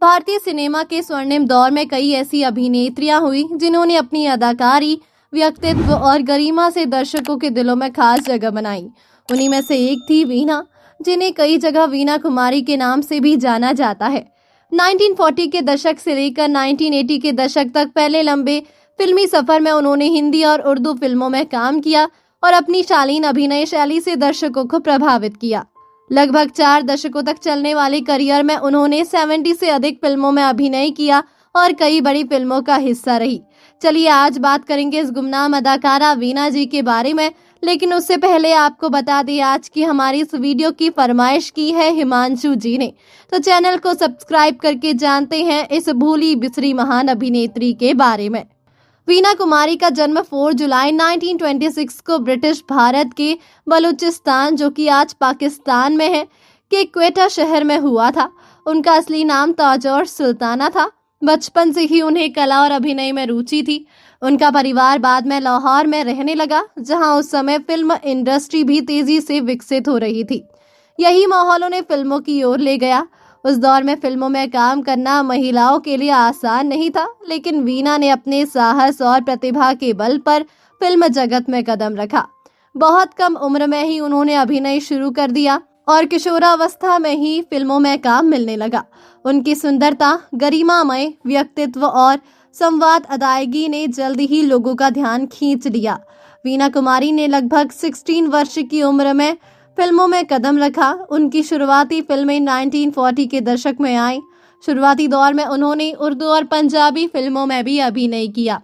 भारतीय सिनेमा के स्वर्णिम दौर में कई ऐसी अभिनेत्रियां हुई जिन्होंने अपनी अदाकारी, व्यक्तित्व और गरिमा से दर्शकों के दिलों में खास जगह बनाई। उन्हीं में से एक थी वीना, जिन्हें कई जगह वीना कुमारी के नाम से भी जाना जाता है। 1940 के दशक से लेकर 1980 के दशक तक पहले लंबे फिल्मी सफर में उन्होंने हिंदी और उर्दू फिल्मों में काम किया और अपनी शालीन अभिनय शैली से दर्शकों को प्रभावित किया। लगभग 4 दशकों तक चलने वाले करियर में उन्होंने 70 से अधिक फिल्मों में अभिनय किया और कई बड़ी फिल्मों का हिस्सा रही। चलिए आज बात करेंगे इस गुमनाम अदाकारा वीना जी के बारे में, लेकिन उससे पहले आपको बता दें आज की हमारी इस वीडियो की फरमाइश की है हिमांशु जी ने, तो चैनल को सब्सक्राइब करके जानते हैं इस भूली बिसरी महान अभिनेत्री के बारे में। वीना कुमारी का जन्म 4 जुलाई 1926 को ब्रिटिश भारत के बलूचिस्तान, जो कि आज पाकिस्तान में है, के क्वेटा शहर में हुआ था। उनका असली नाम ताज और सुल्ताना था। बचपन से ही उन्हें कला और अभिनय में रुचि थी। उनका परिवार बाद में लाहौर में रहने लगा, जहां उस समय फिल्म इंडस्ट्री भी तेजी से विकसित हो रही थी। यही माहौल उन्हें फिल्मों की ओर ले गया। उस दौर में फिल्मों में काम करना महिलाओं के लिए आसान नहीं था, लेकिन वीना ने अपने साहस और प्रतिभा के बल पर फिल्म जगत में कदम रखा। बहुत कम उम्र में ही उन्होंने अभिनय शुरू कर दिया और किशोरावस्था में ही फिल्मों में काम मिलने लगा। उनकी सुंदरता, गरिमामय व्यक्तित्व और संवाद अदायगी ने जल्द ही लोगों का ध्यान खींच लिया। वीना कुमारी ने लगभग 16 वर्ष की उम्र में फिल्मों में कदम रखा। उनकी शुरुआती फिल्में 1940 के दशक में आई। शुरुआती दौर में उन्होंने उर्दू और पंजाबी फिल्मों में भी अभिनय किया।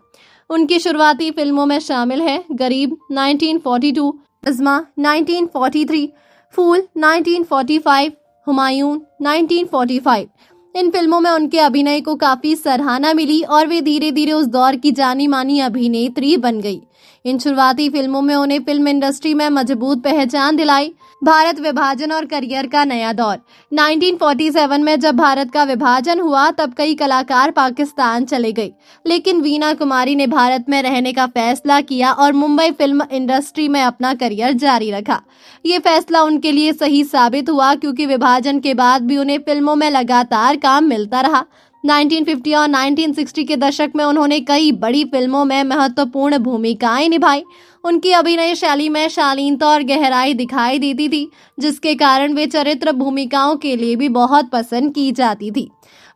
उनकी शुरुआती फिल्मों में शामिल है गरीब 1942, अज़मा 1943, फूल 1945, हुमायूं 1945। इन फिल्मों में उनके अभिनय को काफी सराहना मिली और वे धीरे धीरे उस दौर की जानी मानी अभिनेत्री बन गई। इन शुरुआती फिल्मों में उन्हें फिल्म इंडस्ट्री में मजबूत पहचान दिलाई। भारत विभाजन और करियर का नया दौर। 1947 में जब भारत का विभाजन हुआ तब कई कलाकार पाकिस्तान चले गए, लेकिन वीना कुमारी ने भारत में रहने का फैसला किया और मुंबई फिल्म इंडस्ट्री में अपना करियर जारी रखा। ये फैसला उनके लिए सही साबित हुआ, क्योंकि विभाजन के बाद भी उन्हें फिल्मों में लगातार काम मिलता रहा। 1950 और 1960 के दशक में उन्होंने कई बड़ी फिल्मों में महत्वपूर्ण भूमिकाएं निभाई। उनकी अभिनय शैली में शालीनता और गहराई दिखाई देती थी, जिसके कारण वे चरित्र भूमिकाओं के लिए भी बहुत पसंद की जाती थी।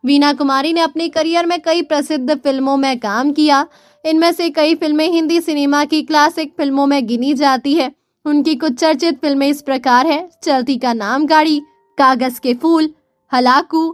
वीना कुमारी ने अपने करियर में कई प्रसिद्ध फिल्मों में काम किया। इनमें से कई फिल्में हिंदी सिनेमा की क्लासिक फिल्मों में गिनी जाती है। उनकी कुछ चर्चित फिल्में इस प्रकार है: चलती का नाम गाड़ी, कागज के फूल, हलाकू,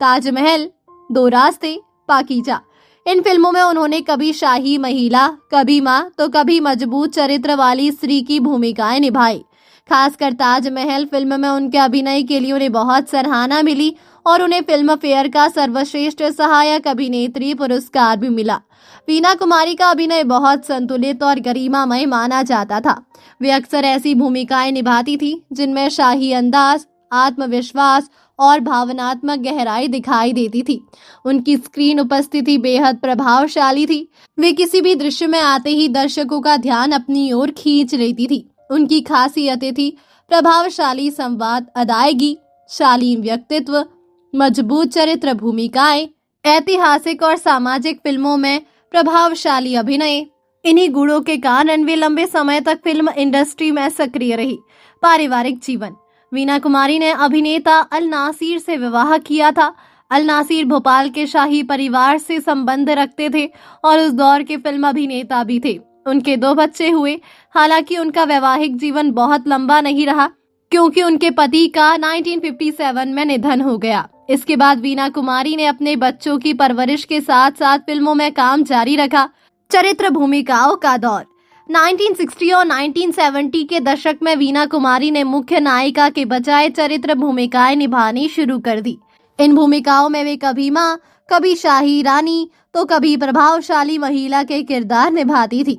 ताजमहल, 2 रास्ते, पाकीजा। इन फिल्मों में उन्होंने कभी शाही महिला, कभी माँ तो कभी मजबूत चरित्र वाली स्त्री की भूमिकाएं निभाई। खासकर ताजमहल फिल्म में उनके अभिनय के लिए उन्हें बहुत सराहना मिली और उन्हें फिल्म फेयर का सर्वश्रेष्ठ सहायक अभिनेत्री पुरस्कार भी मिला। वीना कुमारी का अभिनय बहुत संतुलित और गरिमामय माना जाता था। वे अक्सर ऐसी भूमिकाएं निभाती थी जिनमें शाही अंदाज, आत्मविश्वास और भावनात्मक गहराई दिखाई देती थी। उनकी स्क्रीन उपस्थिति बेहद प्रभावशाली थी। वे किसी भी दृश्य में आते ही दर्शकों का ध्यान अपनी ओर खींच लेती थी। उनकी खासियतें थी प्रभावशाली संवाद अदायगी, शालीन व्यक्तित्व, मजबूत चरित्र भूमिकाएं, ऐतिहासिक और सामाजिक फिल्मों में प्रभावशाली अभिनय। इन्हीं गुणों के कारण वे लंबे समय तक फिल्म इंडस्ट्री में सक्रिय रही। पारिवारिक जीवन। वीना कुमारी ने अभिनेता अल नासिर से विवाह किया था। अल नासिर भोपाल के शाही परिवार से संबंध रखते थे और उस दौर के फिल्म अभिनेता भी थे। उनके 2 बच्चे हुए। हालांकि उनका वैवाहिक जीवन बहुत लंबा नहीं रहा, क्योंकि उनके पति का 1957 में निधन हो गया। इसके बाद वीना कुमारी ने अपने बच्चों की परवरिश के साथ साथ फिल्मों में काम जारी रखा। चरित्र भूमिकाओं का दौर। 1960 और 1970 के दशक में वीना कुमारी ने मुख्य नायिका के बजाय चरित्र भूमिकाएं निभानी शुरू कर दी। इन भूमिकाओं में वे कभी माँ, कभी शाही रानी तो कभी प्रभावशाली महिला के किरदार निभाती थी।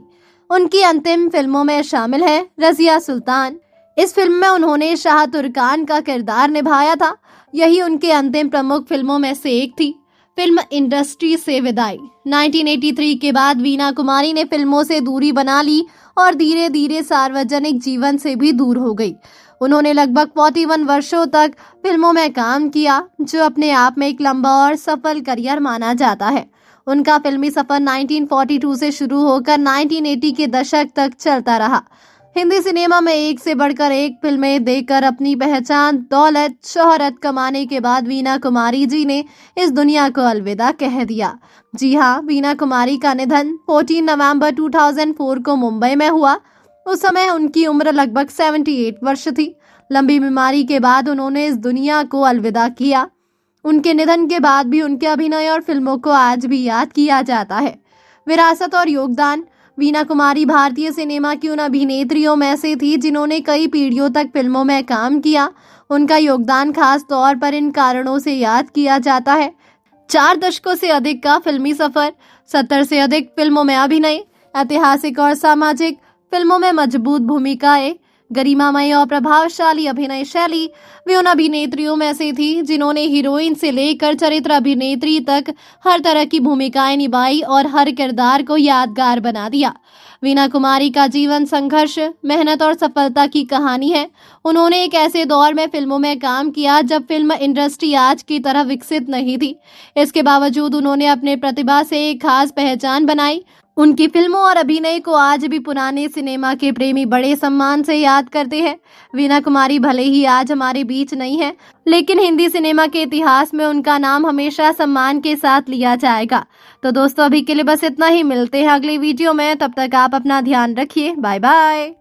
उनकी अंतिम फिल्मों में शामिल है रजिया सुल्तान। इस फिल्म में उन्होंने शाह तुर्कान का किरदार निभाया था। यही उनके अंतिम प्रमुख फिल्मों में से एक थी। फिल्म इंडस्ट्री से विदाई। 1983 के बाद वीना कुमारी ने फिल्मों से दूरी बना ली और धीरे धीरे सार्वजनिक जीवन से भी दूर हो गई। उन्होंने लगभग 41 वर्षों तक फिल्मों में काम किया, जो अपने आप में एक लंबा और सफल करियर माना जाता है। उनका फिल्मी सफर 1942 से शुरू होकर 1980 के दशक तक चलता रहा। हिंदी सिनेमा में एक से बढ़कर एक फिल्में देकर अपनी पहचान, दौलत, शोहरत कमाने के बाद वीना कुमारी जी ने इस दुनिया को अलविदा कह दिया। जी हाँ, वीना कुमारी का निधन 14 नवंबर 2004 को मुंबई में हुआ। उस समय उनकी उम्र लगभग 78 वर्ष थी। लंबी बीमारी के बाद उन्होंने इस दुनिया को अलविदा किया। उनके निधन के बाद भी उनके अभिनय और फिल्मों को आज भी याद किया जाता है। विरासत और योगदान। वीना कुमारी भारतीय सिनेमा की उन अभिनेत्रियों में से थी जिन्होंने कई पीढ़ियों तक फिल्मों में काम किया। उनका योगदान खास तौर पर इन कारणों से याद किया जाता है: 4 दशकों से अधिक का फिल्मी सफर, 70 से अधिक फिल्मों में अभिनय, ऐतिहासिक और सामाजिक फिल्मों में मजबूत भूमिकाएं, गरिमामय और प्रभावशाली अभिनय शैली। वे उन अभिनेत्रियों में से थी जिन्होंने हीरोइन से लेकर चरित्र अभिनेत्री तक हर तरह की भूमिकाएं निभाई और हर किरदार को यादगार बना दिया। वीना कुमारी का जीवन संघर्ष, मेहनत और सफलता की कहानी है। उन्होंने एक ऐसे दौर में फिल्मों में काम किया जब फिल्म इंडस्ट्री आज की तरह विकसित नहीं थी। इसके बावजूद उन्होंने अपने प्रतिभा से एक खास पहचान बनाई। उनकी फिल्मों और अभिनय को आज भी पुराने सिनेमा के प्रेमी बड़े सम्मान से याद करते हैं। वीना कुमारी भले ही आज हमारे बीच नहीं है, लेकिन हिंदी सिनेमा के इतिहास में उनका नाम हमेशा सम्मान के साथ लिया जाएगा। तो दोस्तों, अभी के लिए बस इतना ही। मिलते हैं अगली वीडियो में। तब तक आप अपना ध्यान रखिए। Bye bye.